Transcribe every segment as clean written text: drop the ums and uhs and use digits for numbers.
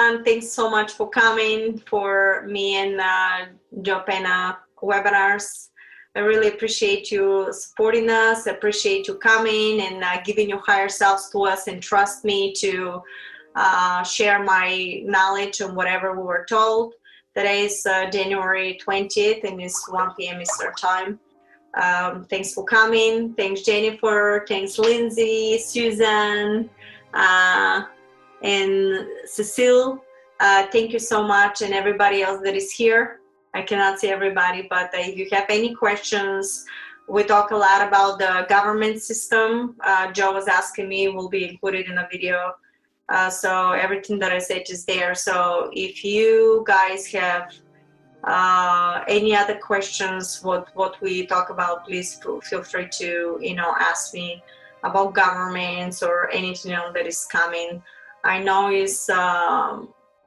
everyone. Thanks so much for coming for me and Jopena webinars. I really appreciate you supporting us, appreciate you coming and giving your higher selves to us, and trust me to share my knowledge on whatever we were told. Today is January 20th and it's 1 p.m. Eastern time. Thanks for coming. Thanks, Jennifer. Thanks, Lindsay, Susan, and Cecile. Thank you so much, and everybody else that is here. I cannot see everybody, but if you have any questions, we talk a lot about the government system. Joe was asking me, will be included in the video. So everything that I said is there. So if you guys have any other questions, what we talk about, please feel free to, ask me about governments or anything else that is coming. I know it's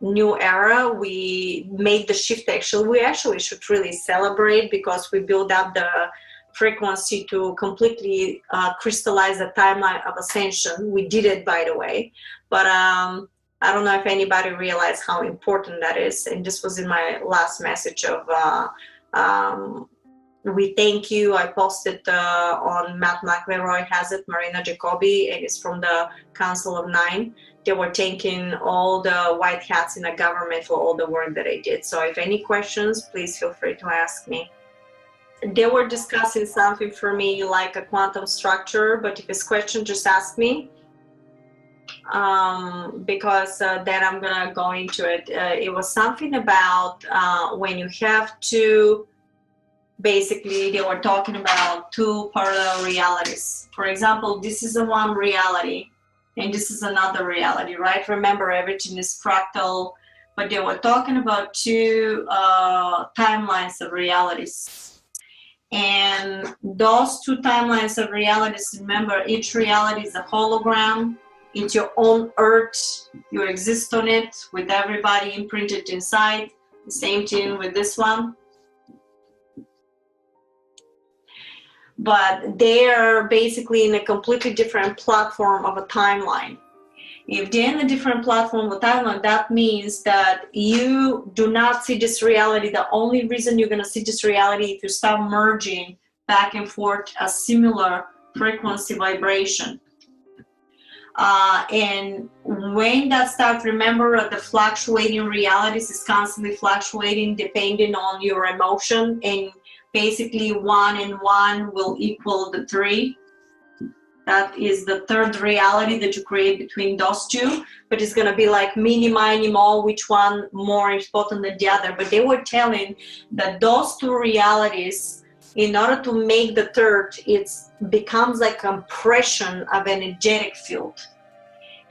new era. We made the shift. We actually should really celebrate, because we build up the frequency to completely crystallize the timeline of ascension. We did it, by the way, but I don't know if anybody realized how important that is. And this was in my last message of we thank you. I posted on Matt McElroy has it, Marina Jacobi, and it's from the Council of Nine. They were thanking all the white hats in the government for all the work that I did. So if any questions, please feel free to ask me. They were discussing something for me like a quantum structure, but if it's question, just ask me. Because then I'm gonna go into it. It was something about when you have to, basically they were talking about two parallel realities. For example, this is the one reality and this is another reality, right? Remember, everything is fractal, but they were talking about two timelines of realities. And those two timelines of realities, remember, each reality is a hologram. It's your own earth. You exist on it with everybody imprinted inside. The same thing with this one. But they're basically in a completely different platform of a timeline. If they're in a different platform of a timeline, that means that you do not see this reality. The only reason you're going to see this reality if you start merging back and forth a similar frequency vibration. And when that starts, remember the fluctuating realities is constantly fluctuating depending on your emotion, and basically 1 and 1 will equal the 3. That is the third reality that you create between those two, but it's going to be like mini, mini, mo, which one more important than the other. But they were telling that those two realities, in order to make the third, it becomes like compression of energetic field.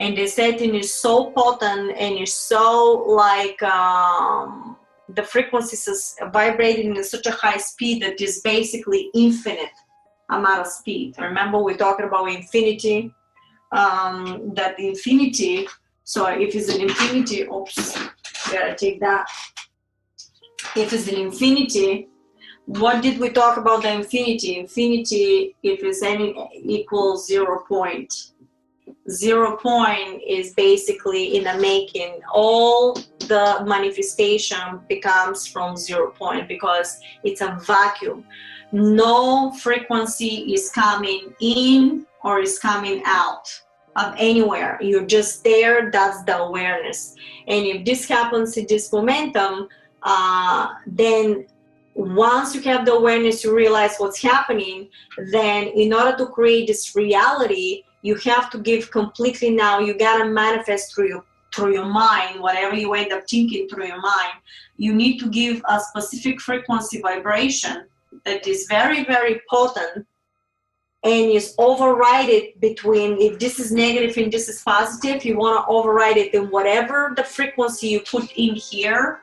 And they said it is so potent and it's so like the frequencies is vibrating in such a high speed that is basically infinite amount of speed. Remember, we're talking about infinity, that infinity, so if it's an infinity, oops, gotta take that. If it's an infinity, what did we talk about the infinity? Infinity, if it's any equals 0 point. 0 point is basically in the making. All the manifestation becomes from 0 point because it's a vacuum. No frequency is coming in or is coming out of anywhere. You're just there. That's the awareness. And if this happens in this momentum, then once you have the awareness, you realize what's happening. Then in order to create this reality, you have to give completely now. You gotta manifest through your mind, whatever you end up thinking through your mind. You need to give a specific frequency vibration that is very, very potent and is overrided between, if this is negative and this is positive, you want to override it in whatever the frequency you put in here.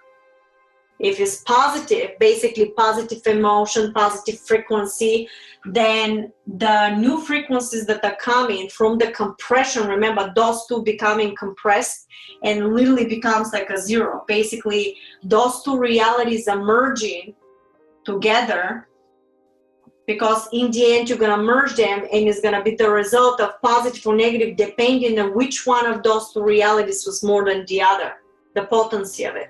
If it's positive, basically positive emotion, positive frequency, then the new frequencies that are coming from the compression, remember those two becoming compressed and literally becomes like a 0. Basically, those two realities are merging together, because in the end you're going to merge them and it's going to be the result of positive or negative depending on which one of those two realities was more than the other. the potency of it.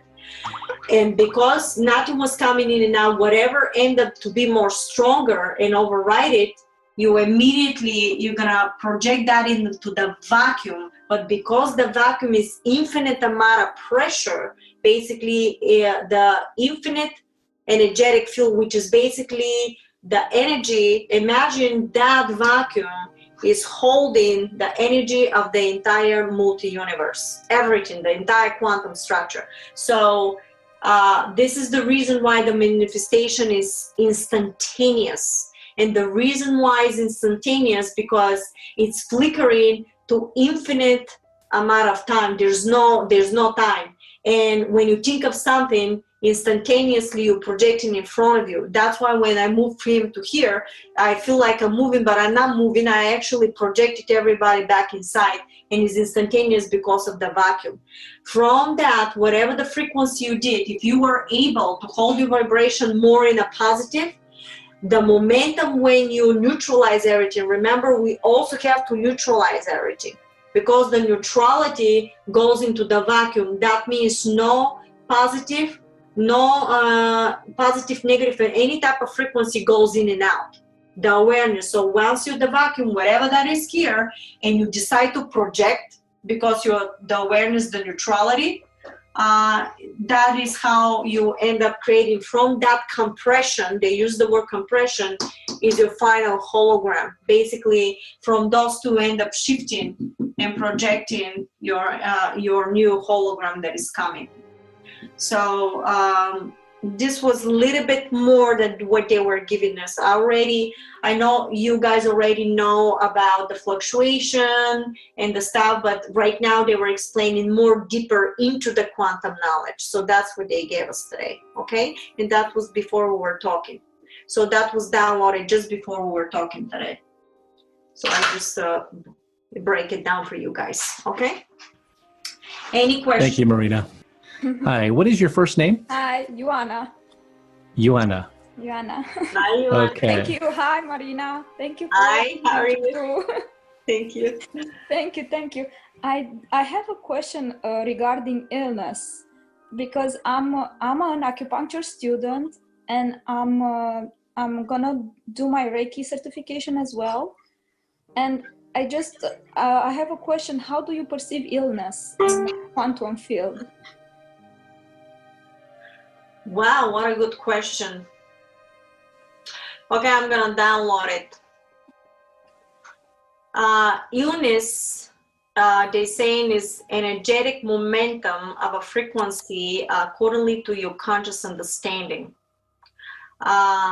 And because nothing was coming in and out, whatever ended up to be more stronger and override it, you're gonna project that into the vacuum. But because the vacuum is infinite amount of pressure, basically the infinite energetic field, which is basically the energy, imagine that vacuum is holding the energy of the entire multi-universe, everything, the entire quantum structure. So this is the reason why the manifestation is instantaneous. And the reason why it's instantaneous, because it's flickering to infinite amount of time. There's no time. And when you think of something, instantaneously you're projecting in front of you. That's why when I move him to here, I feel like I'm moving, but I'm not moving. I actually projected everybody back inside, and it's instantaneous because of the vacuum. From that, whatever the frequency you did, if you were able to hold your vibration more in a positive, the momentum when you neutralize everything, remember we also have to neutralize everything, because the neutrality goes into the vacuum. That means no positive, no positive, negative, and any type of frequency goes in and out. The awareness. So once you're the vacuum, whatever that is here, and you decide to project, because you're the awareness, the neutrality, that is how you end up creating. From that compression, they use the word compression, is your final hologram. Basically, from those two end up shifting and projecting your new hologram that is coming. So this was a little bit more than what they were giving us already. I know you guys already know about the fluctuation and the stuff, but right now they were explaining more deeper into the quantum knowledge. So that's what they gave us today, okay? And that was before we were talking. So that was downloaded just before we were talking today. So I just break it down for you guys, okay? Any questions? Thank you, Marina. Hi, what is your first name? Hi, Ioana. Ioana. Ioana. Hi, Ioana. Okay. Thank you. Hi, Marina. Thank you. For Hi, how are you? too. Thank you. Thank you. I have a question regarding illness, because I'm an acupuncture student, and I'm gonna do my Reiki certification as well. And I have a question. How do you perceive illness in the quantum field? Wow, what a good question. Okay, I'm gonna download it. Illness, they're saying, is energetic momentum of a frequency accordingly to your conscious understanding.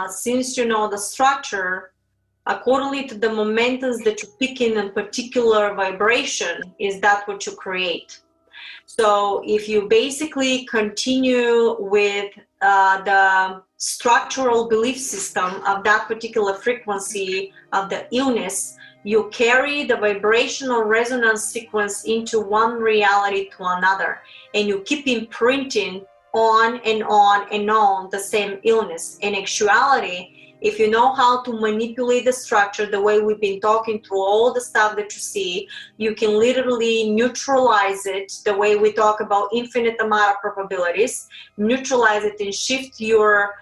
Since you know the structure, accordingly to the momentums that you pick in a particular vibration, is that what you create. So if you basically continue with the structural belief system of that particular frequency of the illness, you carry the vibrational resonance sequence into one reality to another, and you keep imprinting on and on and on the same illness. In actuality, if you know how to manipulate the structure the way we've been talking through all the stuff that you see, you can literally neutralize it the way we talk about infinite amount of probabilities, neutralize it and shift your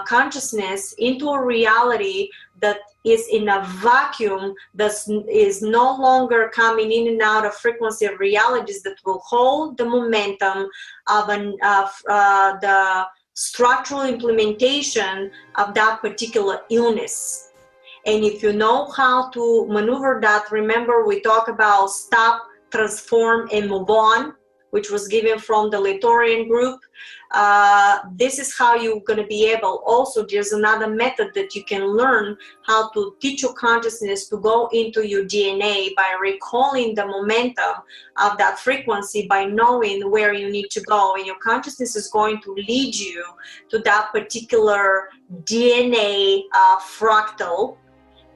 consciousness into a reality that is in a vacuum, that is no longer coming in and out of frequency of realities that will hold the momentum of the structural implementation of that particular illness. And if you know how to maneuver that, remember we talk about stop, transform, and move on, which was given from the Leitorian group. This is how you're going to be able. Also, there's another method that you can learn how to teach your consciousness to go into your DNA by recalling the momentum of that frequency, by knowing where you need to go, and your consciousness is going to lead you to that particular DNA fractal.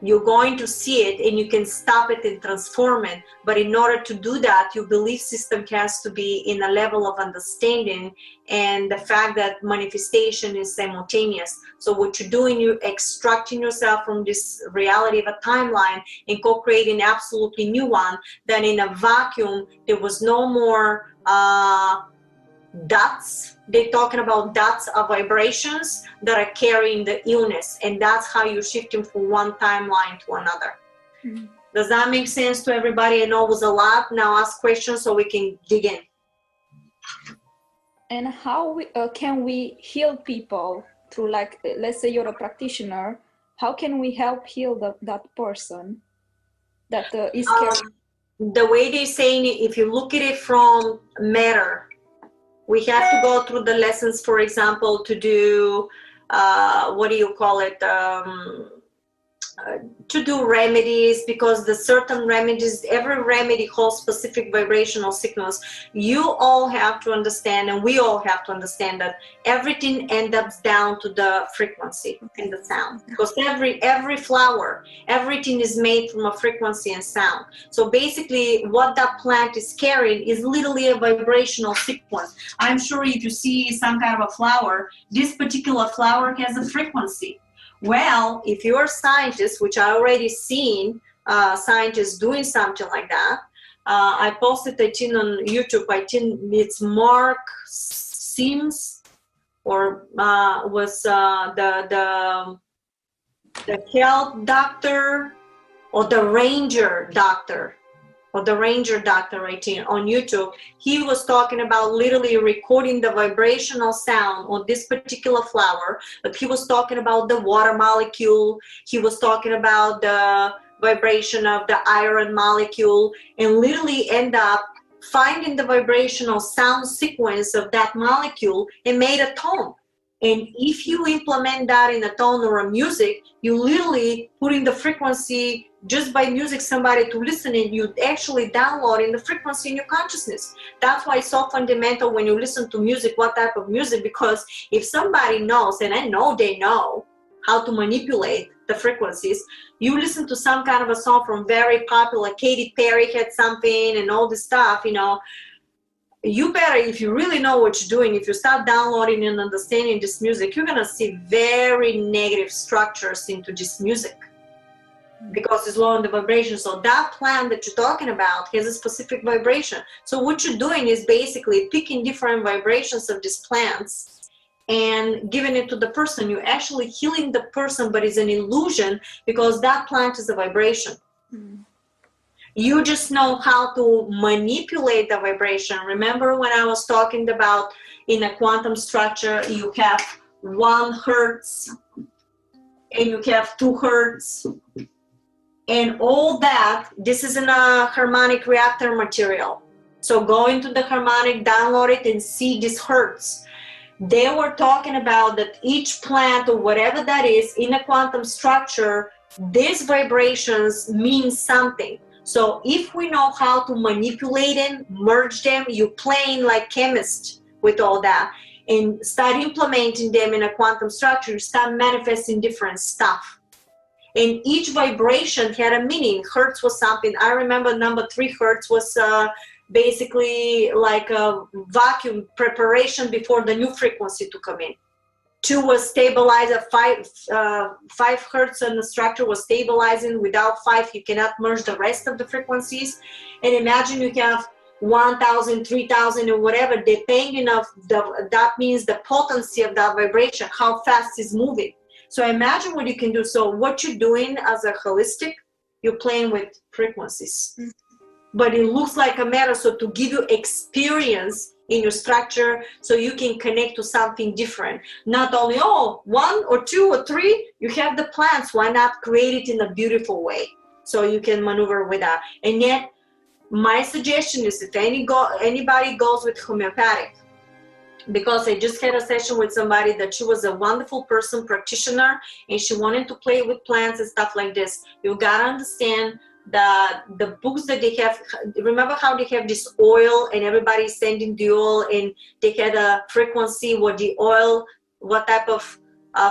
You're going to see it and you can stop it and transform it. But in order to do that, your belief system has to be in a level of understanding, and the fact that manifestation is simultaneous. So what you're doing, you're extracting yourself from this reality of a timeline and co-creating an absolutely new one. Then in a vacuum, there was no more dots. They're talking about dots of vibrations that are carrying the illness, and that's how you're shifting from one timeline to another. Mm-hmm. Does that make sense to everybody? I know it was a lot. Now ask questions so we can dig in. And how can we heal people through, like, let's say you're a practitioner, how can we help heal that person that is carrying? The way they're saying it, if you look at it from matter, we have to go through the lessons, for example, to do, what do you call it, to do remedies, because the certain remedies, every remedy holds specific vibrational signals. You all have to understand, and we all have to understand, that everything ends up down to the frequency and the sound, because every flower, everything is made from a frequency and sound. So basically what that plant is carrying is literally a vibrational sequence. I'm sure if you see some kind of a flower, this particular flower has a frequency. Well, if you're a scientist, which I already seen scientists doing something like that, I posted a thing on YouTube. I think it's Mark Sims, or was the health doctor, or the ranger doctor. Or the ranger doctor, right here on YouTube. He was talking about literally recording the vibrational sound on this particular flower, but he was talking about the water molecule. He was talking about the vibration of the iron molecule, and literally end up finding the vibrational sound sequence of that molecule and made a tone. And if you implement that in a tone or a music, you literally put in the frequency just by music somebody to listen, and you actually downloading the frequency in your consciousness. That's why it's so fundamental when you listen to music, what type of music, because if somebody knows, and I know they know how to manipulate the frequencies, you listen to some kind of a song from very popular, Katy Perry had something and all this stuff, you know, you better, if you really know what you're doing, if you start downloading and understanding this music, you're gonna see very negative structures into this music, because it's low in the vibration. So that plant that you're talking about has a specific vibration. So what you're doing is basically picking different vibrations of these plants and giving it to the person. You're actually healing the person, but it's an illusion, because that plant is a vibration. Mm. You just know how to manipulate the vibration. Remember when I was talking about in a quantum structure, you have 1 hertz and you have 2 hertz. And all that, this is in a harmonic reactor material. So go into the harmonic, download it, and see this hertz. They were talking about that each plant or whatever that is in a quantum structure, these vibrations mean something. So if we know how to manipulate them, merge them, you're playing like chemists with all that, and start implementing them in a quantum structure, you start manifesting different stuff. And each vibration had a meaning. Hertz was something. I remember number 3 hertz was basically like a vacuum preparation before the new frequency to come in. 2 was stabilizer, 5 hertz on the structure was stabilizing. Without 5, you cannot merge the rest of the frequencies. And imagine you have 1,000, 3,000, or whatever, depending of that means the potency of that vibration, how fast it's moving. So imagine what you can do. So what you're doing as a holistic, you're playing with frequencies. Mm-hmm. But it looks like a matter, so to give you experience in your structure, so you can connect to something different. Not only, 1 or 2 or 3, you have the plants, why not create it in a beautiful way so you can maneuver with that. And yet, my suggestion is if anybody goes with homeopathic, because I just had a session with somebody that she was a wonderful person, practitioner, and she wanted to play with plants and stuff like this. You gotta understand that the books that they have, remember how they have this oil and everybody's sending the oil, and they had a frequency what the oil, what type of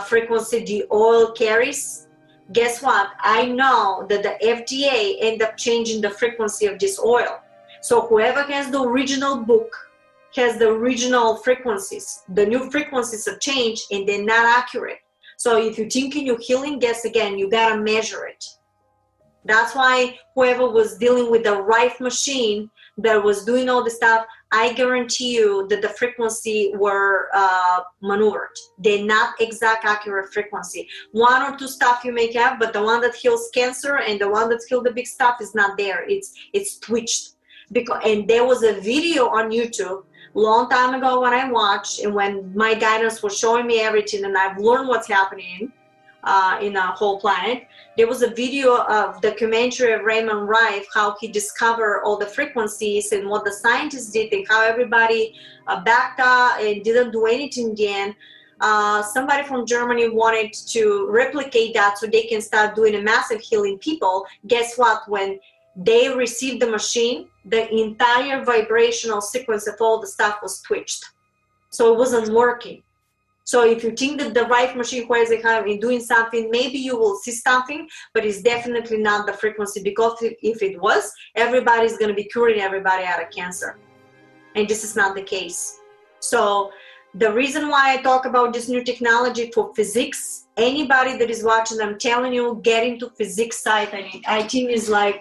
frequency the oil carries? Guess what? I know that the FDA end up changing the frequency of this oil. So whoever has the original book has the original frequencies. The new frequencies have changed and they're not accurate. So if you're thinking you're healing, guess again, you gotta measure it. That's why whoever was dealing with the right machine that was doing all the stuff, I guarantee you that the frequency were maneuvered. They're not exact accurate frequency. 1 or 2 stuff you may have, but the one that heals cancer and the one that heals the big stuff is not there. It's twitched. And there was a video on YouTube long time ago when I watched, and when my guidance was showing me everything, and I've learned what's happening in our whole planet. There was a video of documentary of Raymond Rife, how he discovered all the frequencies and what the scientists did and how everybody backed up and didn't do anything again. Somebody from Germany wanted to replicate that so they can start doing a massive healing people. Guess what? When they received the machine, the entire vibrational sequence of all the stuff was twitched. So it wasn't working. So if you think that the right machine was doing something, maybe you will see something, but it's definitely not the frequency, because if it was, everybody's going to be curing everybody out of cancer. And this is not the case. So the reason why I talk about this new technology for physics, anybody that is watching, I'm telling you, get into physics side. I think it's like,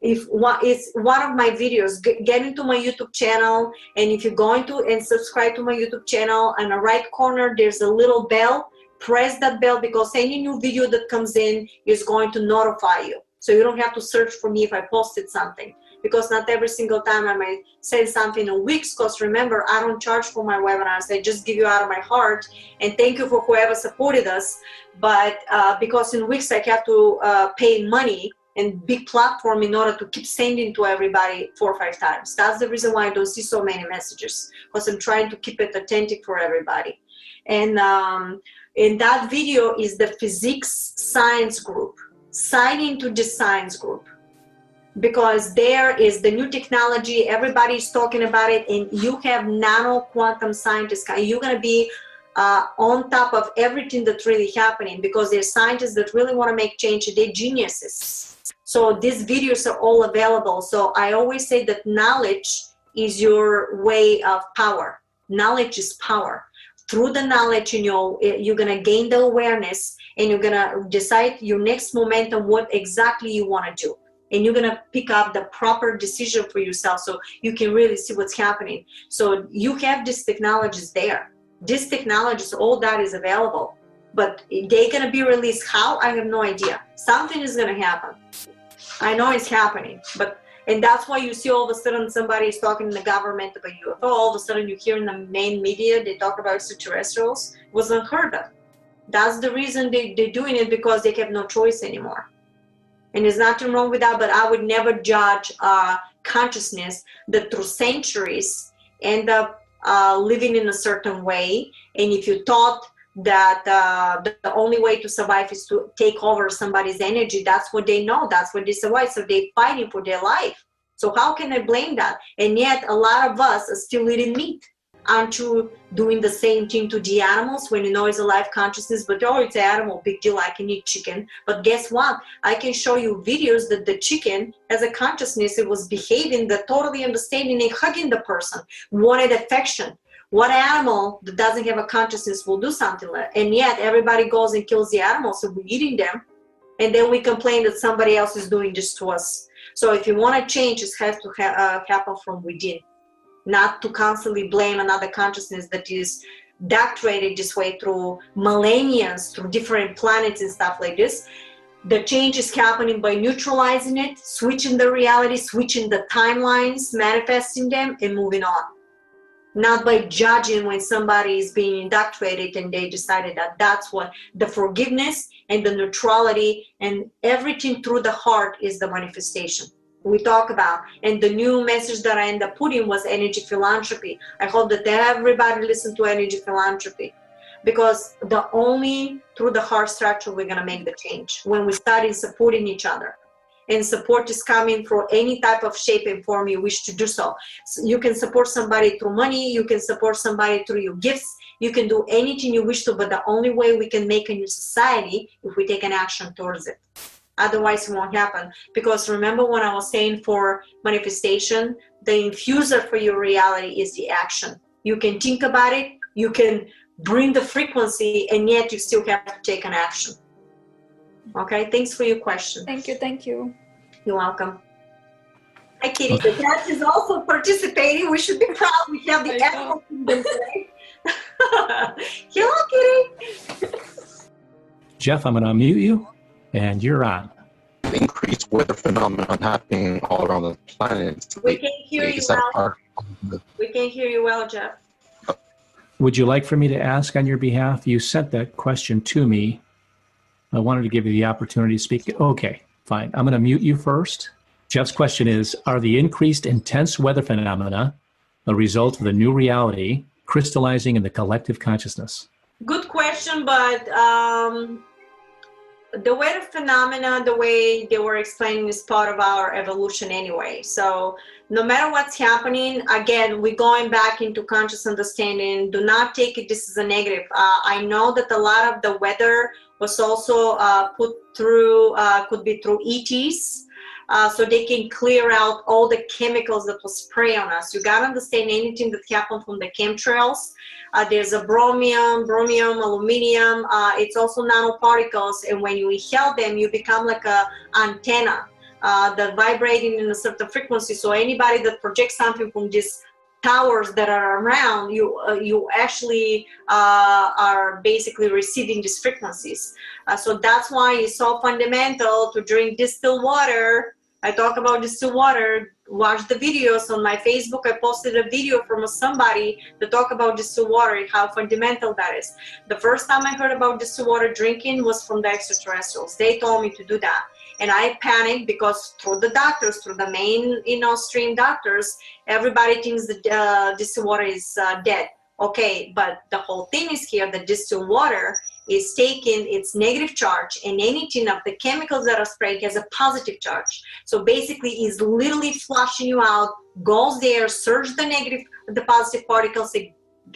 it's one of my videos, get into my YouTube channel. And if you're going to and subscribe to my YouTube channel, on the right corner, there's a little bell. Press that bell, because any new video that comes in is going to notify you. So you don't have to search for me if I posted something. Because not every single time I might say something in weeks, because remember, I don't charge for my webinars. I just give you out of my heart, and thank you for whoever supported us. But because in weeks I have to pay money and big platform in order to keep sending to everybody 4 or 5 times. That's the reason why I don't see so many messages, because I'm trying to keep it authentic for everybody. And in that video is the physics science group. Sign into the science group, because there is the new technology, everybody's talking about it, and you have nano quantum scientists. You're going to be on top of everything that's really happening, because there's scientists that really want to make change. They're geniuses. So these videos are all available. So I always say that knowledge is your way of power. Knowledge is power. Through the knowledge, you're going to gain the awareness, and you're going to decide your next momentum, what exactly you want to do. And you're going to pick up the proper decision for yourself, so you can really see what's happening. So you have these technologies there. These technologies, all that is available. But they're going to be released how? I have no idea. Something is going to happen. I know it's happening. And that's why you see all of a sudden somebody is talking in the government about UFO. All of a sudden you hear in the main media, they talk about extraterrestrials. It was unheard of. That's the reason they're doing it, because they have no choice anymore. And there's nothing wrong with that, but I would never judge consciousness that through centuries end up living in a certain way. And if you thought that the only way to survive is to take over somebody's energy, that's what they know, that's what they survive, so they're fighting for their life. So how can I blame that? And yet a lot of us are still eating meat. Aren't you doing the same thing to the animals when you know it's a life consciousness? But oh, it's an animal, big deal, I can eat chicken. But guess what? I can show you videos that the chicken has a consciousness. It was behaving, the totally understanding and hugging the person, wanted affection. What animal that doesn't have a consciousness will do something like that? And yet everybody goes and kills the animals, so we're eating them. And then we complain that somebody else is doing this to us. So if you want to change, it has to happen from within. Not to constantly blame another consciousness that is doctrinated this way through millennia, through different planets and stuff like this. The change is happening by neutralizing it, switching the reality, switching the timelines, manifesting them, and moving on. Not by judging when somebody is being indoctrinated and they decided that that's what the forgiveness and the neutrality and everything through the heart is the manifestation we talk about. And the new message that I end up putting was energy philanthropy. I hope that everybody listen to energy philanthropy, because the only through the heart structure we're going to make the change, when we start in supporting each other. And support is coming from any type of shape and form you wish to do so. You can support somebody through money, you can support somebody through your gifts, you can do anything you wish to, but the only way we can make a new society if we take an action towards it. Otherwise it won't happen. Because remember when I was saying for manifestation, the infuser for your reality is the action. You can think about it, you can bring the frequency, and yet you still have to take an action. Okay, thanks for your question. Thank you. You're welcome. Hi, Kitty. The cat is also participating. We should be proud. We have the animal kingdom today. Hello, Kitty. Jeff, I'm going to unmute you, and you're on. Increased weather phenomenon happening all around the planet. We can't hear you well. We can't hear you well, Jeff. Would you like for me to ask on your behalf? You sent that question to me. I wanted to give you the opportunity to speak. Okay, fine. I'm going to mute you first. Jeff's question is, are the increased intense weather phenomena a result of the new reality crystallizing in the collective consciousness? Good question, but the weather phenomena, the way they were explaining, is part of our evolution anyway. So no matter what's happening, again, we're going back into conscious understanding. Do not take it this is a negative. I know that a lot of the weather was also put through, could be through ETs, so they can clear out all the chemicals that will spray on us. You got to understand anything that happened from the chemtrails. There's a bromium, aluminum. It's also nanoparticles, and when you inhale them, you become like a antenna that vibrating in a certain frequency. So anybody that projects something from these towers that are around, you actually are basically receiving these frequencies. So that's why it's so fundamental to drink distilled water. I talk about distilled water. Watch the videos on my Facebook. I posted a video from somebody to talk about distilled water and how fundamental that is. The first time I heard about distilled water drinking was from the extraterrestrials. They told me to do that. And I panicked because through the doctors, through the main, stream doctors, everybody thinks that distilled water is dead. Okay, but the whole thing is here that distilled water is taking its negative charge, and anything of the chemicals that are sprayed has a positive charge. So basically is literally flushing you out, goes there, surge the positive particles, and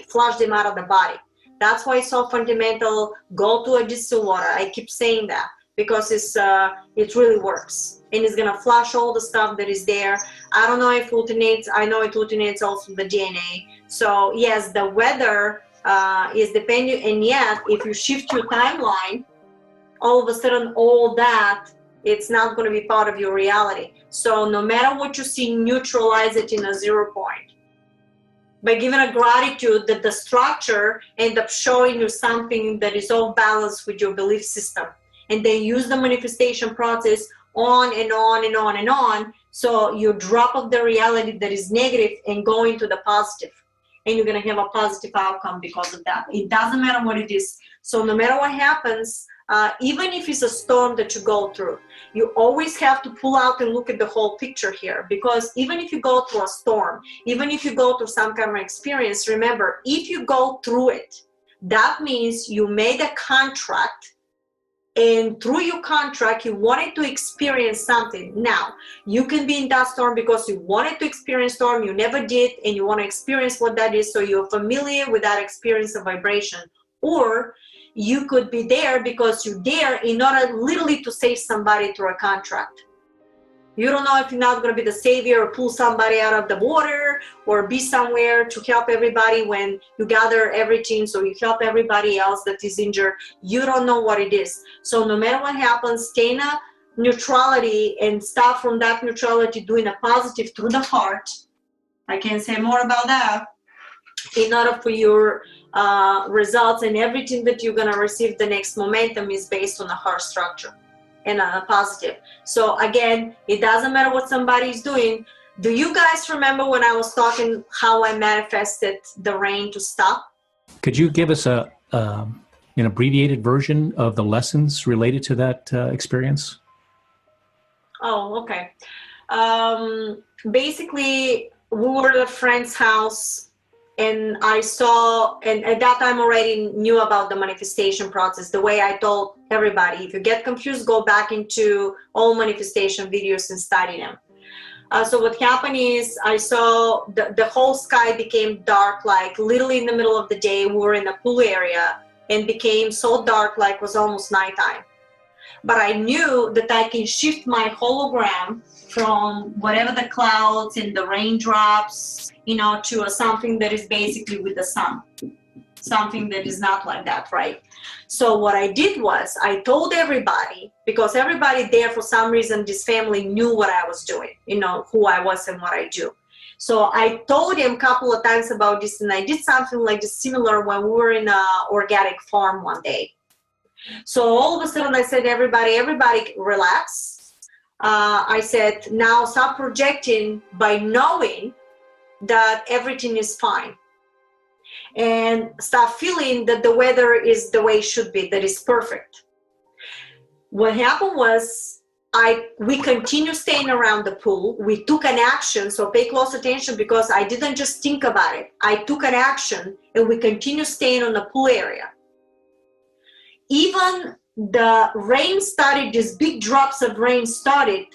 flush them out of the body. That's why it's so fundamental. Go to a distilled water. I keep saying that because it really works. And it's gonna flush all the stuff that is there. I don't know if it alternates. I know it alternates also the DNA. So yes, the weather is dependent, and yet if you shift your timeline, all of a sudden all that, it's not going to be part of your reality. So no matter what you see, neutralize it in a 0 point by giving a gratitude that the structure end up showing you something that is all balanced with your belief system, and then use the manifestation process on and on and on and on, so you drop off the reality that is negative and go into the positive. And you're going to have a positive outcome because of that. It doesn't matter what it is. So no matter what happens, even if it's a storm that you go through, you always have to pull out and look at the whole picture here. Because even if you go through a storm, even if you go through some kind of experience, remember, if you go through it, that means you made a contract, and through your contract, you wanted to experience something. Now, you can be in that storm because you wanted to experience storm, you never did, and you want to experience what that is, so you're familiar with that experience of vibration. Or you could be there because you're there in order literally to save somebody through a contract. You don't know if you're not going to be the savior or pull somebody out of the water or be somewhere to help everybody when you gather everything, so you help everybody else that is injured. You don't know what it is. So no matter what happens, stay in a neutrality and start from that neutrality doing a positive through the heart. I can't say more about that. In order for your results and everything that you're going to receive, the next momentum is based on the heart structure and a positive. So again, it doesn't matter what somebody is doing. Do you guys remember when I was talking how I manifested the rain to stop? Could you give us an abbreviated version of the lessons related to that experience? Oh, okay. Basically, we were at a friend's house, and I saw, and at that time already knew about the manifestation process, the way I told everybody. If you get confused, go back into all manifestation videos and study them. So what happened is I saw the whole sky became dark, like literally in the middle of the day. We were in a pool area and became so dark, like it was almost nighttime. But I knew that I can shift my hologram from whatever the clouds and the raindrops, to something that is basically with the sun. something that is not like that, right? So what I did was I told everybody, because everybody there, for some reason, this family knew what I was doing, you know, who I was and what I do. So I told him a couple of times about this, and I did something like this similar when we were in an organic farm one day. So all of a sudden I said, everybody relax. I said, now stop projecting by knowing that everything is fine. And stop feeling that the weather is the way it should be, that is perfect. What happened was, we continue staying around the pool. We took an action, so pay close attention, because I didn't just think about it. I took an action, and we continue staying on the pool area. Even the rain started, these big drops of rain started,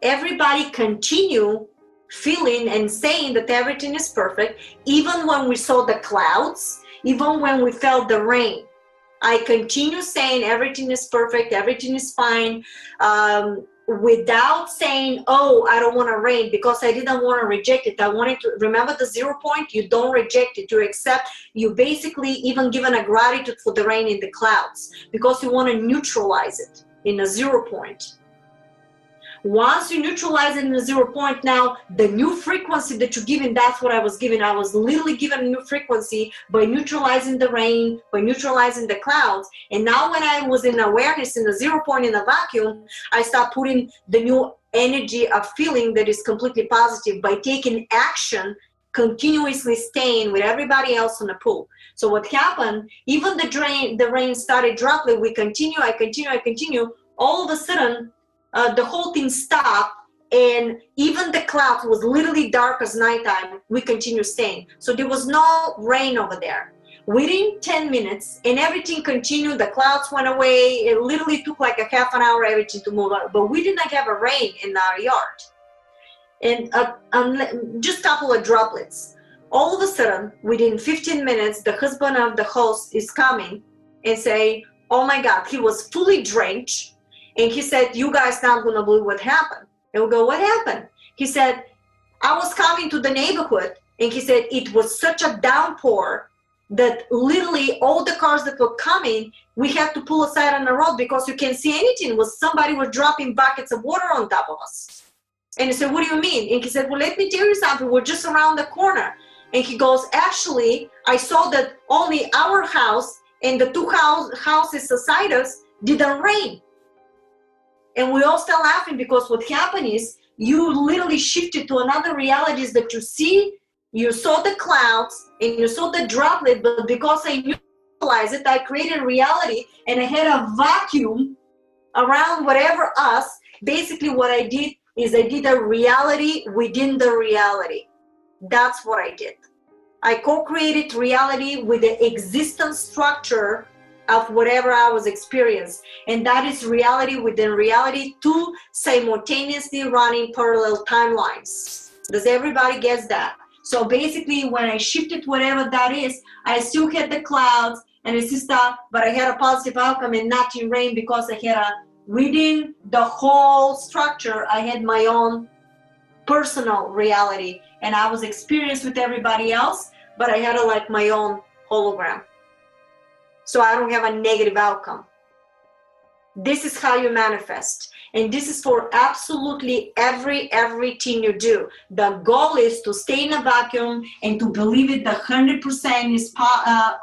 everybody continued feeling and saying that everything is perfect. Even when we saw the clouds, even when we felt the rain, I continue saying everything is perfect, everything is fine, without saying, oh, I don't want to rain, because I didn't want to reject it. I wanted to remember the 0 point. You don't reject it, you accept. You basically even given a gratitude for the rain in the clouds, because you want to neutralize it in a 0 point. Once you neutralize it in a 0 point, now the new frequency that you're giving, that's what I was given. I was literally given a new frequency by neutralizing the rain, by neutralizing the clouds. And now when I was in awareness in the 0 point in a vacuum, I start putting the new energy of feeling that is completely positive by taking action, continuously staying with everybody else on the pool. So what happened, even the rain started dropping, we continue, I continue. All of a sudden, the whole thing stopped, and even the clouds was literally dark as nighttime. We continue staying. So there was no rain over there. Within 10 minutes, and everything continued. The clouds went away. It literally took like a half an hour, everything to move out. But we did not have a rain in our yard. And just a couple of droplets. All of a sudden, within 15 minutes, the husband of the host is coming and say, oh my God, he was fully drenched. And he said, you guys not gonna believe what happened. And we go, what happened? He said, I was coming to the neighborhood, and he said, it was such a downpour that literally all the cars that were coming, we had to pull aside on the road because you can't see anything. Somebody was dropping buckets of water on top of us. And he said, what do you mean? And he said, well, let me tell you something. We're just around the corner. And he goes, actually, I saw that only our house and the two houses beside us didn't rain. And we all start laughing, because what happened is you literally shifted to another realities that you saw the clouds and you saw the droplet, but because I neutralized it, I created reality, and I had a vacuum around whatever us. Basically what I did is I did a reality within the reality. That's what I did. I co-created reality with the existence structure of whatever I was experiencing. And that is reality within reality, two simultaneously running parallel timelines. Does everybody get that? So basically when I shifted whatever that is, I still had the clouds and it's stuff, but I had a positive outcome and nothing rain, because I had within the whole structure, I had my own personal reality, and I was experienced with everybody else, but I had like my own hologram. So I don't have a negative outcome. This is how you manifest. And this is for absolutely everything you do. The goal is to stay in a vacuum and to believe it 100% is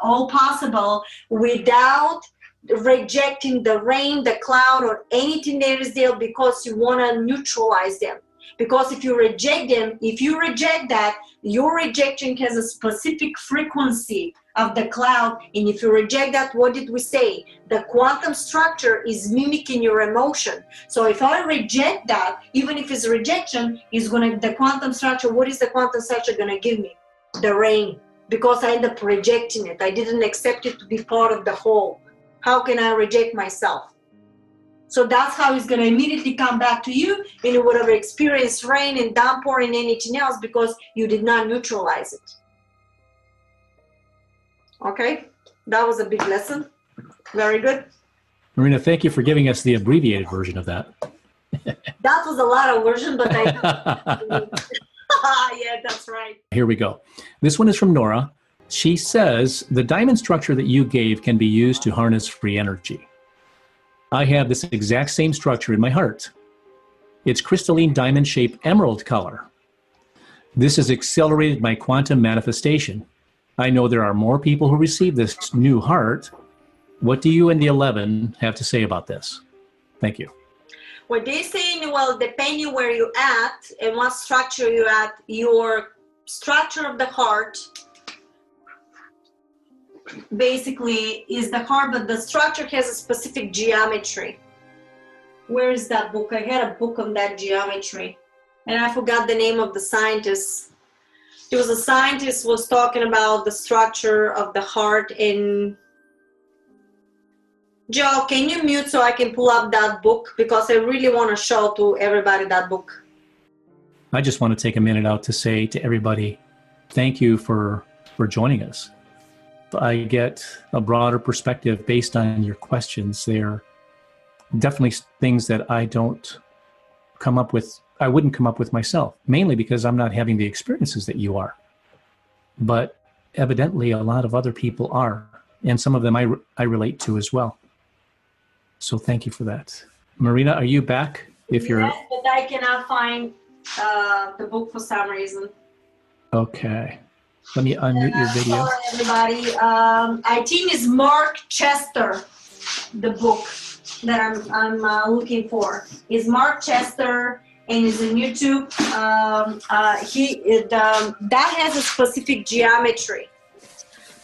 all possible without rejecting the rain, the cloud, or anything that is there, because you want to neutralize them. Because if you reject them, if you reject that, your rejection has a specific frequency of the cloud. And if you reject that, what did we say? The quantum structure is mimicking your emotion. So if I reject that, even if it's rejection, the quantum structure, what is the quantum structure gonna give me? The rain. Because I end up rejecting it. I didn't accept it to be part of the whole. How can I reject myself? So that's how it's going to immediately come back to you, and you would have experienced rain and downpour and anything else, because you did not neutralize it. Okay, that was a big lesson. Very good. Marina, thank you for giving us the abbreviated version of that. That was a lot of version, but I... Yeah, that's right. Here we go. This one is from Nora. She says, the diamond structure that you gave can be used to harness free energy. I have this exact same structure in my heart. It's crystalline diamond-shaped emerald color. This has accelerated my quantum manifestation. I know there are more people who receive this new heart. What do you and the 11 have to say about this? Thank you. What they're saying, well, depending where you at and what structure you at, your structure of the heart basically is the heart, but the structure has a specific geometry. Where is that book? I had a book on that geometry, and I forgot the name of the scientist. There was a scientist who was talking about the structure of the heart. And Joe, can you mute so I can pull up that book? Because I really want to show to everybody that book. I just want to take a minute out to say to everybody, thank you for joining us. I get a broader perspective based on your questions. They're definitely things that I don't come up with. I wouldn't come up with myself, mainly because I'm not having the experiences that you are. But evidently a lot of other people are, and some of them I relate to as well. So thank you for that. Marina, are you back? If you're... Yes, but I cannot find the book for some reason. Okay. Let me unmute your video. Sorry, everybody. I think it's Mark Chester, the book that I'm looking for. Is Mark Chester, and is on YouTube. That has a specific geometry.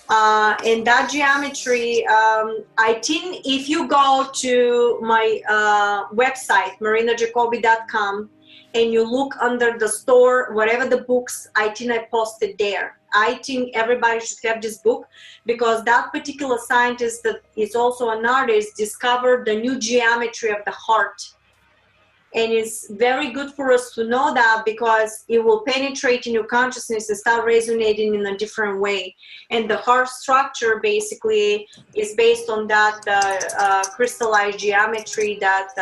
And that geometry, I think if you go to my website, marinajacobi.com, and you look under the store, whatever the books, I think I posted there. I think everybody should have this book, because that particular scientist that is also an artist discovered the new geometry of the heart. And it's very good for us to know that, because it will penetrate in your consciousness and start resonating in a different way. And the heart structure basically is based on that crystallized geometry that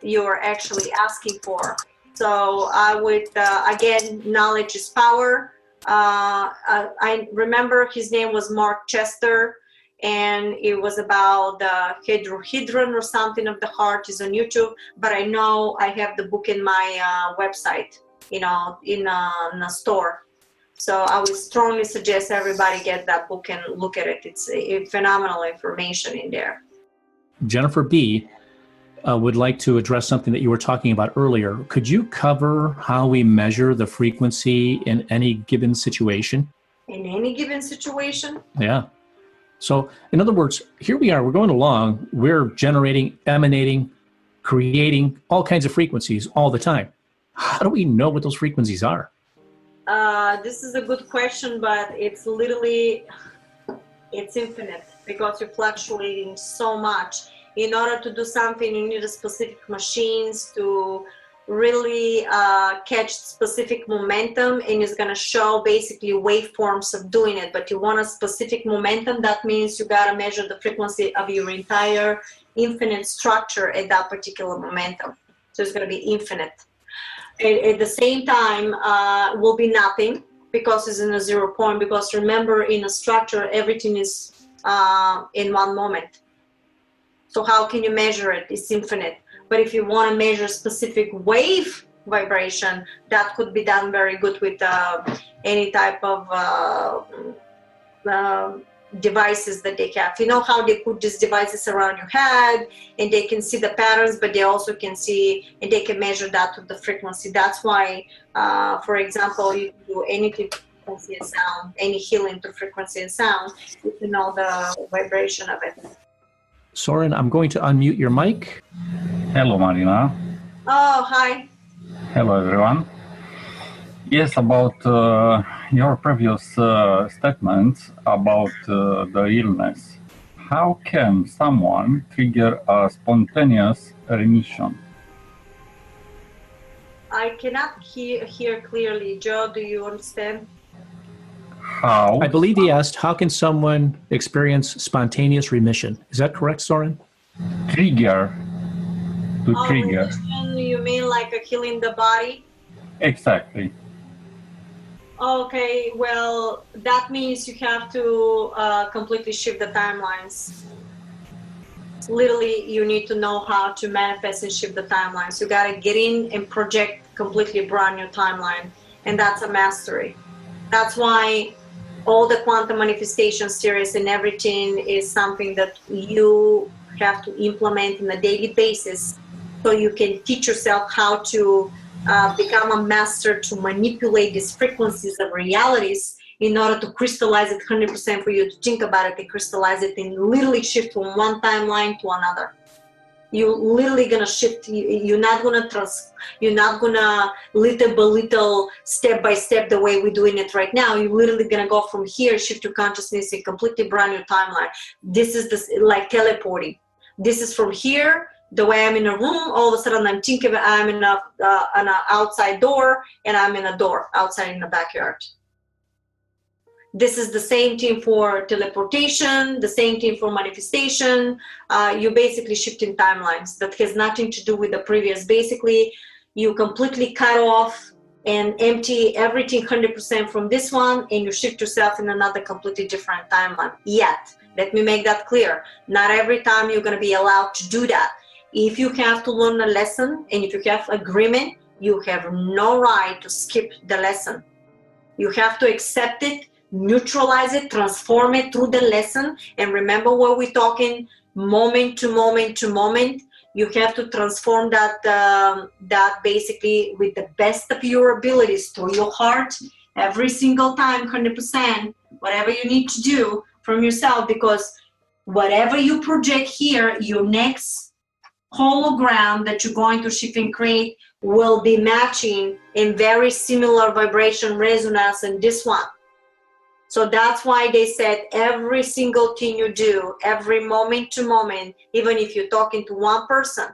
you're actually asking for. So I would, again, knowledge is power. I remember his name was Mark Chester, and it was about the hydrohedron or something of the heart. Is on YouTube, but I know I have the book in my website, you know, in a store. So I would strongly suggest everybody get that book and look at it. It's a phenomenal information in there. Jennifer B. would like to address something that you were talking about earlier. Could you cover how we measure the frequency in any given situation? In any given situation? Yeah. So in other words, here we are, we're going along, we're generating, emanating, creating all kinds of frequencies all the time. How do we know what those frequencies are? This is a good question, but it's literally, it's infinite, because you're fluctuating so much. In order to do something, you need a specific machines to really catch specific momentum, and it's going to show basically waveforms of doing it. But you want a specific momentum, that means you got to measure the frequency of your entire infinite structure at that particular momentum. So it's going to be infinite. At the same time, will be nothing, because it's in a 0 point, because remember, in a structure, everything is in one moment. So how can you measure it? It's infinite. But if you want to measure specific wave vibration, that could be done very good with any type of devices that they have. You know how they put these devices around your head, and they can see the patterns, but they also can see, and they can measure that to the frequency. That's why, for example, you can do anything to frequency and sound, any healing to frequency and sound, you can know the vibration of it. Soren, I'm going to unmute your mic. Hello, Marina. Oh, hi. Hello, everyone. Yes, about your previous statements about the illness. How can someone trigger a spontaneous remission? I cannot hear clearly. Joe, do you understand? How? I believe he asked, how can someone experience spontaneous remission? Is that correct, Soren? Trigger. To trigger. Remission, you mean like a healing the body? Exactly. Okay, well, that means you have to completely shift the timelines. Literally, you need to know how to manifest and shift the timelines. You got to get in and project completely brand new timeline, and that's a mastery. That's why all the quantum manifestation series and everything is something that you have to implement on a daily basis, so you can teach yourself how to become a master to manipulate these frequencies of realities in order to crystallize it 100% for you to think about it and crystallize it and literally shift from one timeline to another. You're literally gonna shift. You're not gonna little by little, step by step, the way we're doing it right now. You're literally gonna go from here, shift your consciousness in completely brand new timeline. This is like teleporting. This is from here. The way I'm in a room, all of a sudden I'm thinking I'm in an outside door, and I'm in a door outside in the backyard. This is the same thing for teleportation, the same thing for manifestation. You're basically shifting timelines. That has nothing to do with the previous. Basically, you completely cut off and empty everything 100% from this one, and you shift yourself in another completely different timeline. Yet, let me make that clear. Not every time you're going to be allowed to do that. If you have to learn a lesson, and if you have agreement, you have no right to skip the lesson. You have to accept it, neutralize it, transform it through the lesson. And remember what we're talking, moment to moment to moment. You have to transform that that basically with the best of your abilities through your heart every single time, 100%, whatever you need to do from yourself, because whatever you project here, your next hologram that you're going to shift and create will be matching in very similar vibration resonance in this one. So that's why they said every single thing you do, every moment to moment, even if you're talking to one person,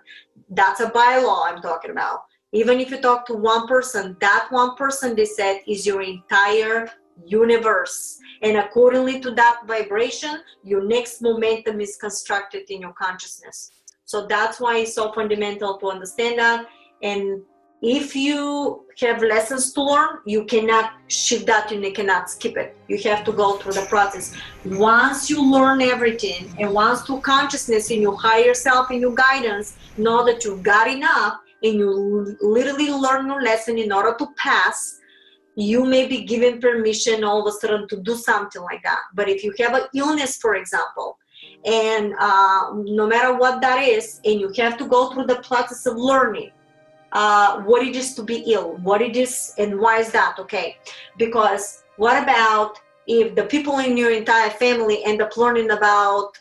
that's a bylaw I'm talking about. Even if you talk to one person, that one person, they said, is your entire universe. And accordingly to that vibration, your next momentum is constructed in your consciousness. So that's why it's so fundamental to understand that. And if you have lessons to learn, you cannot shift that and you cannot skip it. You have to go through the process. Once you learn everything, and once through consciousness in your higher self, in your guidance, know that you got enough, and you literally learn your lesson in order to pass, you may be given permission all of a sudden to do something like that. But if you have an illness, for example, and no matter what that is, and you have to go through the process of learning what it is to be ill, what it is, and why is that, okay? Because what about if the people in your entire family end up learning about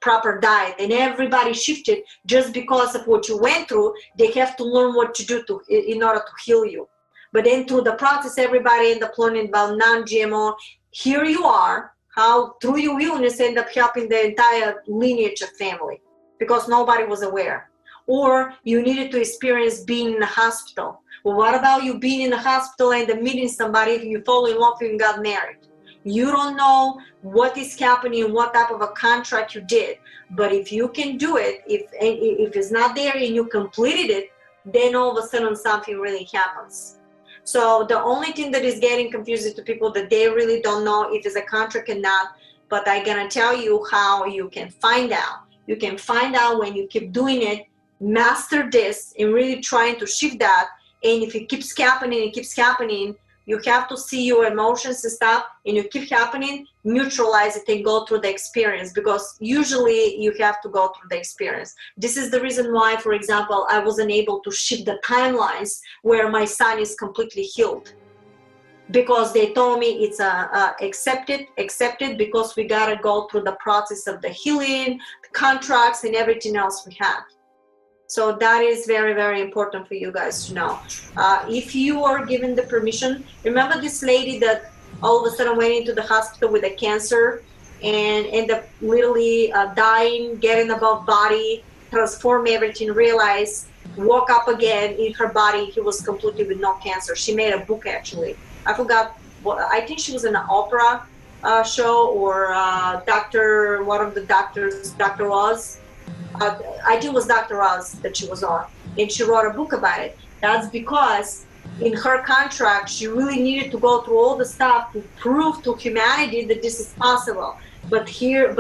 proper diet, and everybody shifted just because of what you went through? They have to learn what to do in order to heal you. But then through the process, everybody end up learning about non-GMO. Here you are, how through your illness end up helping the entire lineage of family because nobody was aware. Or you needed to experience being in a hospital. Well, what about you being in a hospital and then meeting somebody, if you fall in love and got married? You don't know what is happening, what type of a contract you did. But if you can do it, if it's not there and you completed it, then all of a sudden something really happens. So the only thing that is getting confusing to people that they really don't know if it's a contract or not, but I'm gonna tell you how you can find out. You can find out when you keep doing it, master this, and really trying to shift that. And if it keeps happening, it keeps happening, you have to see your emotions and stuff, and you keep happening, neutralize it and go through the experience, because usually you have to go through the experience. This is the reason why, for example, I wasn't able to shift the timelines where my son is completely healed, because they told me it's accepted because we gotta go through the process of the healing, the contracts, and everything else we had. So that is very, very important for you guys to know. If you are given the permission, remember this lady that all of a sudden went into the hospital with a cancer and ended up literally dying, getting above body, transform everything, realize, woke up again in her body, he was completely with no cancer. She made a book actually. I forgot, I think she was in an opera show, or one of the doctors, Dr. Oz. I think it was Dr. Oz that she was on, and she wrote a book about it. That's because in her contract, she really needed to go through all the stuff to prove to humanity that this is possible. But you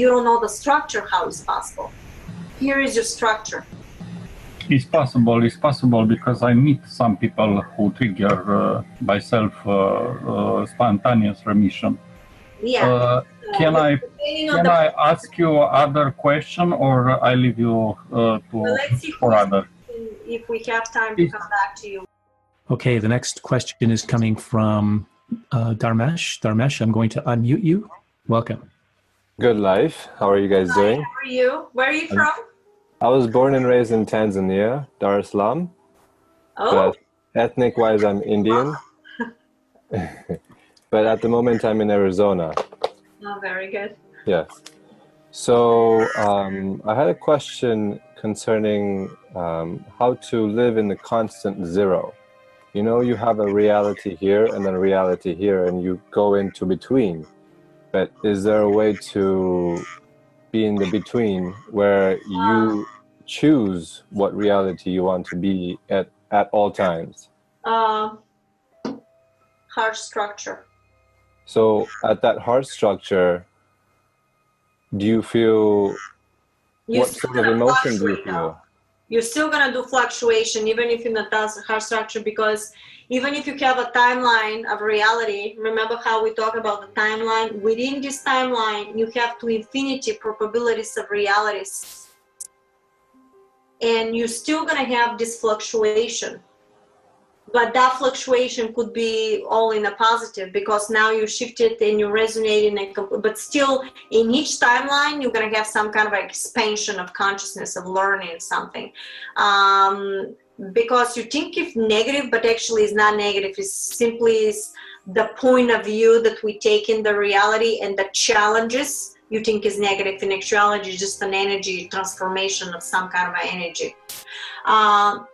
don't know the structure, how it's possible. Here is your structure. It's possible because I meet some people who trigger by spontaneous remission. Yeah. Can I ask you other question, or I leave you let's see for other? If we have time to come back to you. Okay, the next question is coming from Dharmesh. Dharmesh, I'm going to unmute you. Welcome. Good life. How are you guys doing? How are you? Where are you from? I was born and raised in Tanzania, Dar es Salaam. Oh. But ethnic-wise, I'm Indian. But at the moment, I'm in Arizona. Oh, very good. Yes. So I had a question concerning how to live in the constant zero. You know, you have a reality here and then a reality here, and you go into between. But is there a way to be in the between where you choose what reality you want to be at all times? Heart structure. So at that heart structure, do you feel, what sort of emotion do you feel? You're still going to do fluctuation even if in the heart structure, because even if you have a timeline of reality, remember how we talk about the timeline? Within this timeline, you have to infinity probabilities of realities. And you're still going to have this fluctuation. But that fluctuation could be all in a positive, because now you shifted and you resonate in but still in each timeline, you're going to have some kind of expansion of consciousness, of learning something. Because you think it's negative, but actually it's not negative. It's simply the point of view that we take in the reality, and the challenges you think is negative. In actuality, it's just an energy transformation of some kind of energy.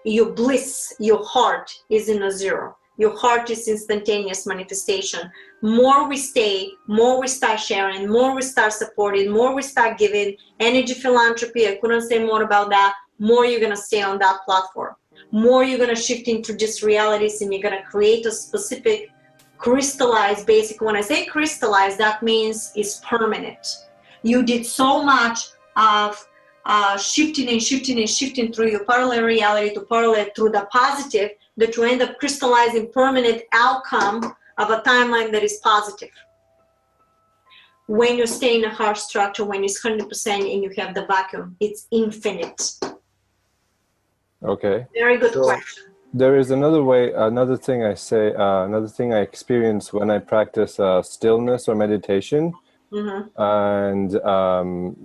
Your bliss, your heart is in a zero. Your heart is instantaneous manifestation. More we stay, more we start sharing, more we start supporting, more we start giving. Energy philanthropy, I couldn't say more about that. More you're going to stay on that platform. More you're going to shift into these realities, and you're going to create a specific crystallized basic. When I say crystallized, that means it's permanent. You did so much of shifting and shifting and shifting through your parallel reality to parallel through the positive, that you end up crystallizing permanent outcome of a timeline that is positive. When you stay in a heart structure, when it's 100% and you have the vacuum, it's infinite. Okay. Very good question. There is another way, another thing I experience when I practice stillness or meditation. Mm-hmm. And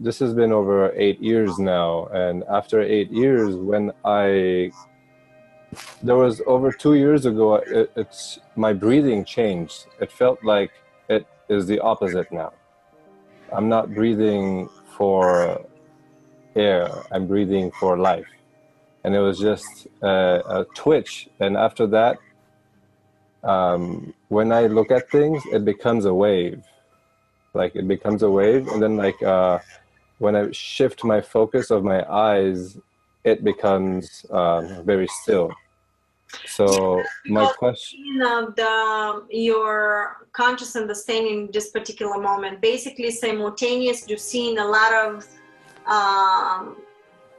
this has been over 8 years now. And after 8 years, there was over 2 years ago, my breathing changed. It felt like it is the opposite now. I'm not breathing for air, I'm breathing for life. And it was just a twitch. And after that, when I look at things, it becomes a wave. Like it becomes a wave. And then like when I shift my focus of my eyes, it becomes very still. So my question of your conscious understanding in this particular moment, basically simultaneous, you're seeing a lot of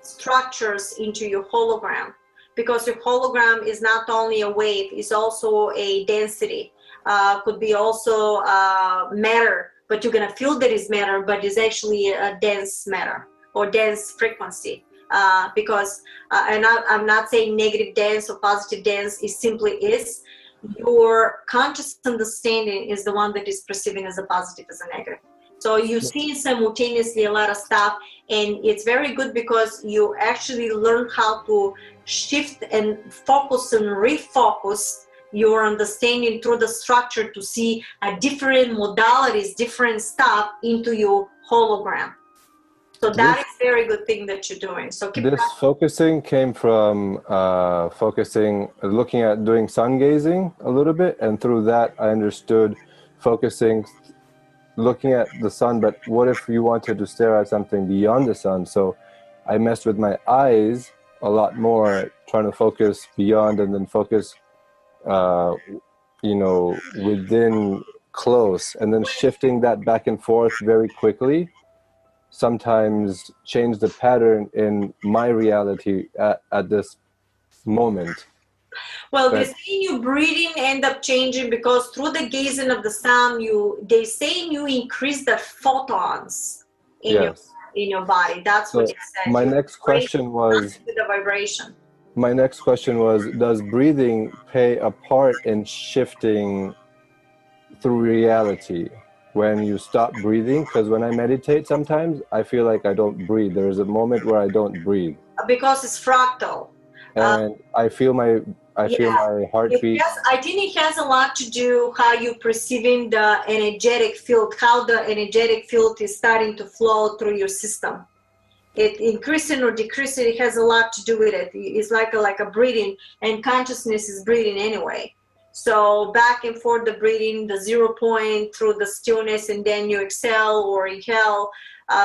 structures into your hologram, because your hologram is not only a wave, it's also a density, could be also matter, but you're gonna feel that it's matter, but it's actually a dense matter or dense frequency. Because and I'm not saying negative dense or positive dense, it simply is. Your conscious understanding is the one that is perceiving as a positive, as a negative. So you see simultaneously a lot of stuff, and it's very good because you actually learn how to shift and focus and refocus your understanding through the structure to see different modalities, different stuff into your hologram. So that is a very good thing that you're doing. So keep this focusing came from looking at doing sun gazing a little bit, and through that I understood focusing, looking at the sun, but what if you wanted to stare at something beyond the sun? So I messed with my eyes a lot more, trying to focus beyond and then focus you know, within close, and then shifting that back and forth very quickly sometimes change the pattern in my reality at this moment. Well, they say your breathing end up changing because through the gazing of the sun, they say you increase the photons in your body. That's what it says. My next question was the vibration. My next question was, does breathing play a part in shifting through reality when you stop breathing? Because when I meditate, sometimes I feel like I don't breathe. There is a moment where I don't breathe. Because it's fractal. And I feel my heartbeat. I think it has a lot to do how you perceiving the energetic field, how the energetic field is starting to flow through your system. It increasing or decreasing, it has a lot to do with it. It's like a breathing, and consciousness is breathing anyway. So back and forth the breathing, the 0 point through the stillness, and then you exhale or inhale.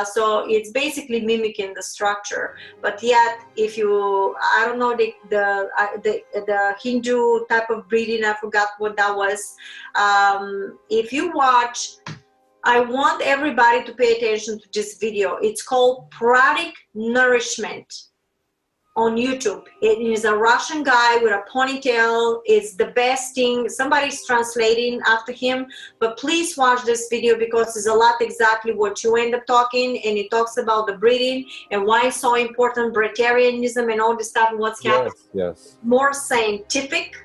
So it's basically mimicking the structure. But yet, if you, I don't know the Hindu type of breathing, I forgot what that was. If you watch, I want everybody to pay attention to this video. It's called Pranic Nourishment on YouTube. It is a Russian guy with a ponytail. It's the best thing. Somebody's translating after him, but please watch this video because it's a lot exactly what you end up talking, and it talks about the breathing and why it's so important, breatharianism and all this stuff and what's happening. Yes. More scientific.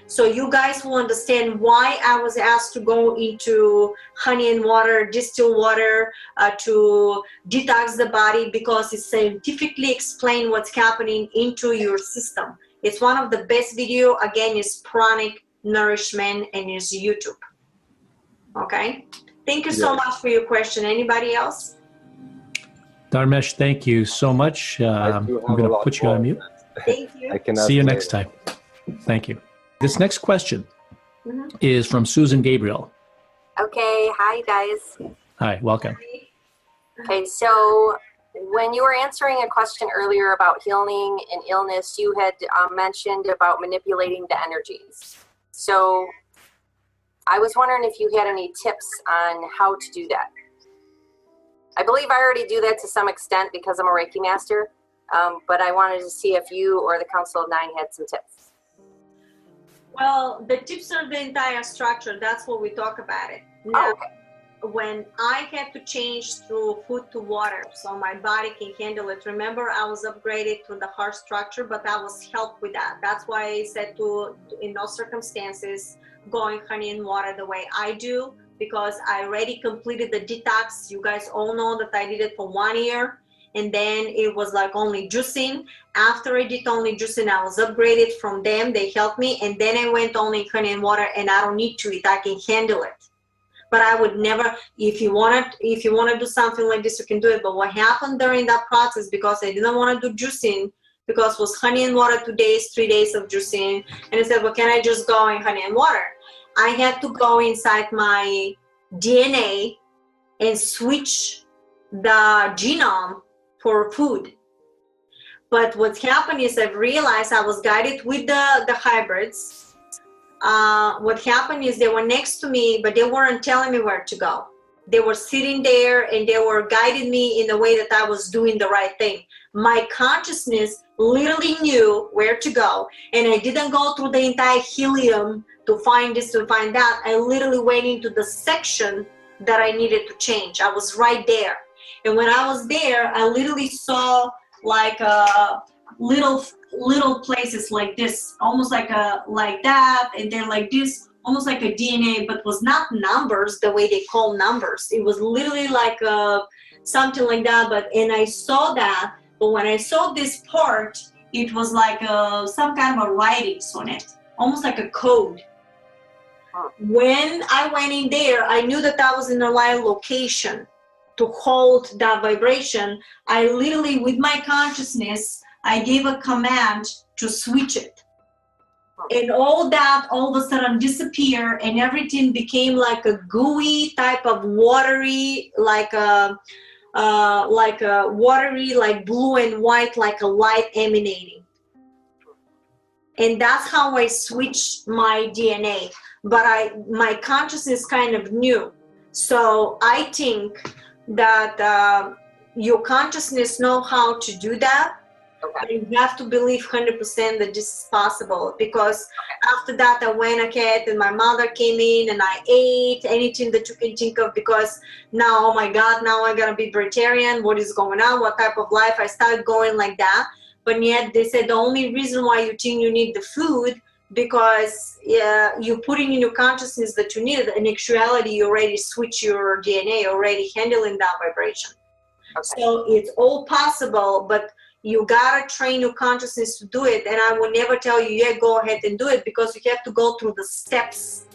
So you guys will understand why I was asked to go into honey and water, distilled water, to detox the body, because it scientifically explains what's happening into your system. It's one of the best video. Again, it's Pranic Nourishment, and it's YouTube. Okay? Thank you so much for your question. Anybody else? Dharmesh, thank you so much. I'm going to put you on mute. Thank you. See you next time. Thank you. This next question is from Susan Gabriel. Okay, hi guys. Hi, welcome. Okay, so when you were answering a question earlier about healing and illness, you had mentioned about manipulating the energies. So I was wondering if you had any tips on how to do that. I believe I already do that to some extent because I'm a Reiki master, but I wanted to see if you or the Council of Nine had some tips. Well, the tips are the entire structure. That's what we talk about it. Now, when I had to change through food to water so my body can handle it. Remember, I was upgraded to the heart structure, but I was helped with that. That's why I said to, in those circumstances, going honey and water the way I do, because I already completed the detox. You guys all know that I did it for 1 year. And then it was like only juicing. After I did only juicing, I was upgraded from them. They helped me. And then I went only honey and water, and I don't need to eat. I can handle it. But I would never, if you want to do something like this, you can do it. But what happened during that process, because I didn't want to do juicing, because it was honey and water 2 days, 3 days of juicing. And I said, well, can I just go in honey and water? I had to go inside my DNA and switch the genome for food. But what's happened is I've realized I was guided with the hybrids. What happened is they were next to me, but they weren't telling me where to go. They were sitting there and they were guiding me in the way that I was doing the right thing. My consciousness literally knew where to go, and I didn't go through the entire helium to find this, to find that. I literally went into the section that I needed to change. I was right there. And when I was there, I literally saw like little places like this, almost like that, and then like this, almost like a DNA, but was not numbers the way they call numbers. It was literally like something like that. And I saw that, but when I saw this part, it was like some kind of a writings on it, almost like a code. When I went in there, I knew that I was in the right location to hold that vibration. I literally, with my consciousness, I gave a command to switch it. And all that all of a sudden disappeared, and everything became like a gooey type of watery, like a watery, like blue and white, like a light emanating. And that's how I switched my DNA. But my consciousness kind of knew. So I think that your consciousness know how to do that. Okay. You have to believe 100% that this is possible, because after that I went ahead and my mother came in and I ate anything that you can think of, because now, oh my God, now I'm gonna be vegetarian. What is going on? What type of life? I started going like that. But yet they said the only reason why you think you need the food, because you're putting in your consciousness that you need it. In actuality, you already switch your DNA, already handling that vibration. Okay. So it's all possible, but you gotta train your consciousness to do it. And I will never tell you, yeah, go ahead and do it, because you have to go through the steps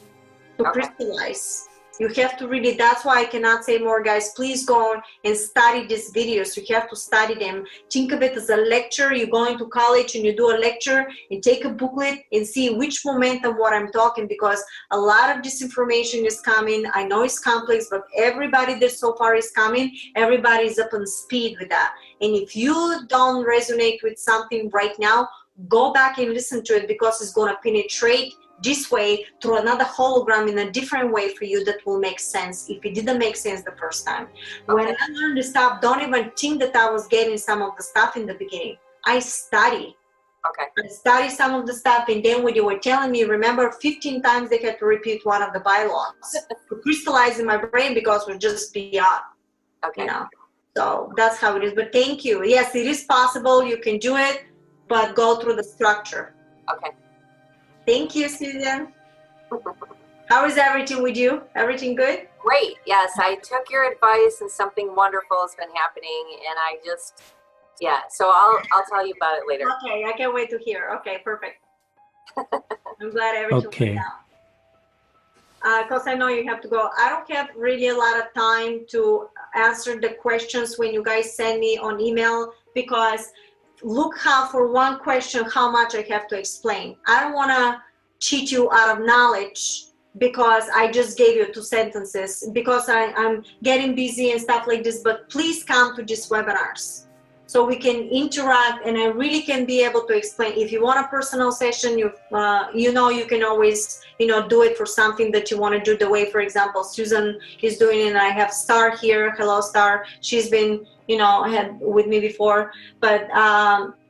to crystallize. You have to really, that's why I cannot say more, guys. Please go on and study these videos. You have to study them. Think of it as a lecture. You're going to college and you do a lecture and take a booklet and see which momentum what I'm talking, because a lot of this information is coming. I know it's complex, but everybody that so far is coming, everybody is up on speed with that. And if you don't resonate with something right now, go back and listen to it, because it's going to penetrate this way through another hologram in a different way for you that will make sense if it didn't make sense the first time. Okay. When I learned this stuff, don't even think that I was getting some of the stuff in the beginning. I studied. Okay. I studied some of the stuff, and then when you were telling me, remember 15 times they had to repeat one of the bylaws to crystallize in my brain, because we're just beyond. Okay. You know? So that's how it is. But thank you. Yes, it is possible. You can do it, but go through the structure. Okay. Thank you, Susan. How is everything with you? Everything good? Great. Yes, I took your advice and something wonderful has been happening, and I just, yeah. So I'll tell you about it later. Okay, I can't wait to hear. Okay, perfect. I'm glad everything went out. Because I know you have to go. I don't have really a lot of time to answer the questions when you guys send me on email, because look how for one question how much I have to explain. I don't want to cheat you out of knowledge because I just gave you 2 sentences, because I'm getting busy and stuff like this. But please come to these webinars so we can interact, and I really can be able to explain. If you want a personal session, you know, you can always, you know, do it for something that you want to do, the way, for example, Susan is doing it, and I have Star here. Hello, Star. She's been, you know, had with me before. But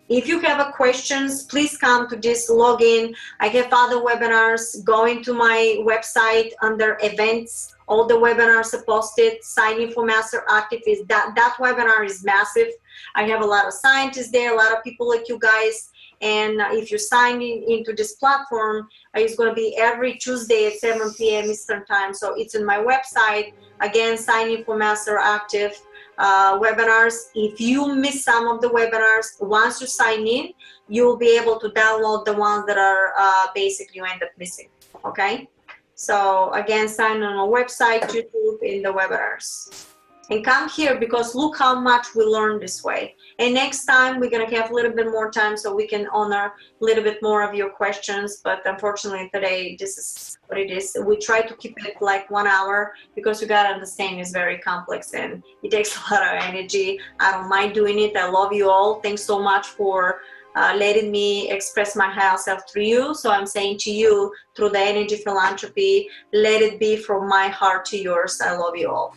if you have questions, please come to this login. I have other webinars. Going to my website under events. All the webinars are posted. Signing for Master Activist. That webinar is massive. I have a lot of scientists there, a lot of people like you guys. And if you're signing into this platform, it's going to be every Tuesday at 7 p.m. Eastern Time. So it's on my website. Again, signing for Master Active webinars. If you miss some of the webinars, once you sign in, you'll be able to download the ones that are basically you end up missing. Okay? So again, sign on our website, YouTube, in the webinars. And come here, because look how much we learn this way. And next time we're going to have a little bit more time so we can honor a little bit more of your questions. But unfortunately today, this is what it is. We try to keep it like 1 hour, because you got to understand it's very complex and it takes a lot of energy. I don't mind doing it. I love you all. Thanks so much for letting me express my higher self through you. So I'm saying to you, through the energy philanthropy, let it be from my heart to yours. I love you all.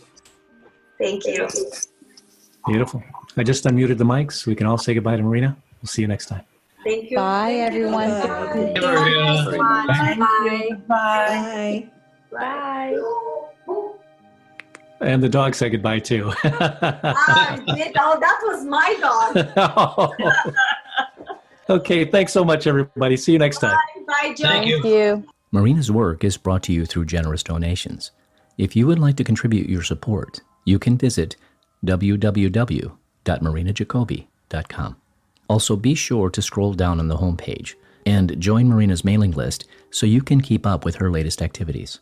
Thank you. Beautiful. I just unmuted the mics. We can all say goodbye to Marina. We'll see you next time. Thank you. Bye, everyone. Bye. Bye. Bye. And the dog said goodbye too. Oh, that was my dog. Okay, thanks so much, everybody. See you next time. Bye, Joe. Thank you. Marina's work is brought to you through generous donations. If you would like to contribute your support, you can visit www.marinajacobi.com. Also, be sure to scroll down on the homepage and join Marina's mailing list so you can keep up with her latest activities.